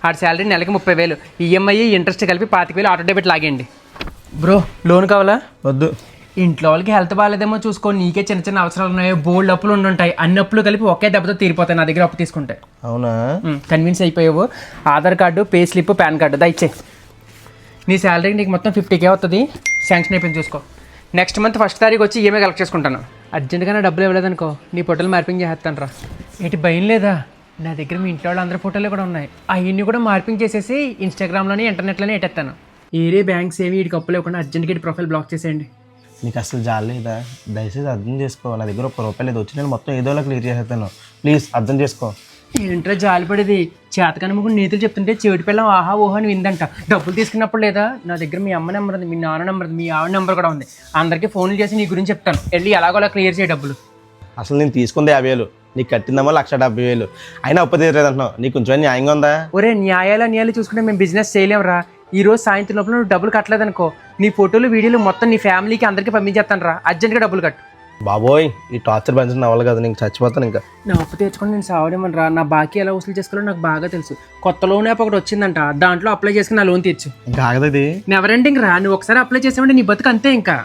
ఆడి salary నెలకి 30,000, EMI interest కలిపి 25,000 auto debit లాగేయండి. Bro loan కావాలా? వద్దు. ఇంట్లో వాళ్ళకి హెల్త్ బాగాలేదేమో చూసుకో, నీకే చిన్న చిన్న అవసరాలు ఉన్నాయో, బోల్డ్ అప్పులు ఉంటాయి. అన్ని అప్పులు కలిపి ఒకే దెబ్బతో తీరిపోతాయి నా దగ్గర అప్పు తీసుకుంటే. అవునా? కన్విన్స్ అయిపోయావు. Aadhaar card, pay slip, pan card దయచే. నీ శాలరీకి నీకు మొత్తం 50K వస్తుంది. శాంక్షన్ అయిపోయింది చూసుకో. నెక్స్ట్ మంత్ 1st తారీఖు వచ్చి ఈఎంఐ కలెక్ట్ చేసుకుంటాను. అర్జెంట్గా నా డబ్బులు ఇవ్వలేదనుకో నీ ఫోటోలు మార్పింగ్ చేస్తాను రా. ఏంటి భయం లేదా? నా దగ్గర మీ ఇంట్లో వాళ్ళ అందరి ఫోటోలు కూడా ఉన్నాయి. అవన్నీ కూడా మార్పింగ్ చేసేసి ఇన్స్టాగ్రామ్లోని ఇంటర్నెట్లోనే ఎట్టేస్తాను. ఏరే బ్యాంక్స్ ఏమి వీడికి అప్పు లేకుండా అర్జెంట్గా ప్రొఫైల్ బ్లాక్ చేసేయండి. నీకు అసలు జాలేదా? దయచేసి అర్థం చేసుకో. నా దగ్గర ₹1 లేదు. వచ్చి నేను మొత్తం ఏదోలా క్లియర్ చేసేస్తాను. ప్లీజ్ అర్థం చేసుకో. ఏంట్రా జాలిపడేది? చేతకాని ముగ్గురు నీతులు చెప్తుంటే చెవిటి పిల్లం ఆహా ఓహో అని విందంట. డబ్బులు తీసుకున్నప్పుడు లేదా? నా దగ్గర మీ అమ్మ నెంబర్ ఉంది, మీ నాన్న నెంబర్ ఉంది, మీ ఆవిడ నెంబర్ కూడా ఉంది. అందరికీ ఫోన్లు చేసి నీ గురించి చెప్తాను. వెళ్ళి ఎలాగోలా క్లియర్ చేయ డబ్బులు. అసలు నేను తీసుకుంది 50,000, నీకు కట్టిందమ్మా 1,70,000. అయినా అప్పు తీరలేదు అంటున్నావు. నీకు కొంచెం న్యాయంగా ఉందా? ఒరే న్యాయాలు చూసుకుంటే మేము బిజినెస్ చేయలేమురా. ఈ రోజు సాయంత్రం లోపల నువ్వు డబ్బులు కట్టలేదనుకో నీ ఫోటోలు వీడియోలు మొత్తం నీ ఫ్యామిలీకి అందరికీ పంపించేస్తాను రా. అర్జెంట్గా డబ్బులు కట్టు. బాబోయ్ ఈ టార్చర్ పెంచడం అవ్వాలి కదా, నీకు చచ్చిపోతాను ఇంకా. నా అప్పు తెచ్చుకొని నేను సావడేమని రా. నా బాకీ ఎలా వసూలు చేసుకోవాలో నాకు బాగా తెలుసు. కొత్త లోన్ యాప్ ఒకటి వచ్చిందంట, దాంట్లో అప్లై చేసుకుని నా లోన్ తీర్చు. ఇంకా ఆగదు ఇది. నెవర్ ఎండింగ్ రా. నువ్వు ఒకసారి అప్లై చేసావంటే నీ బతుకు అంతే ఇంకా.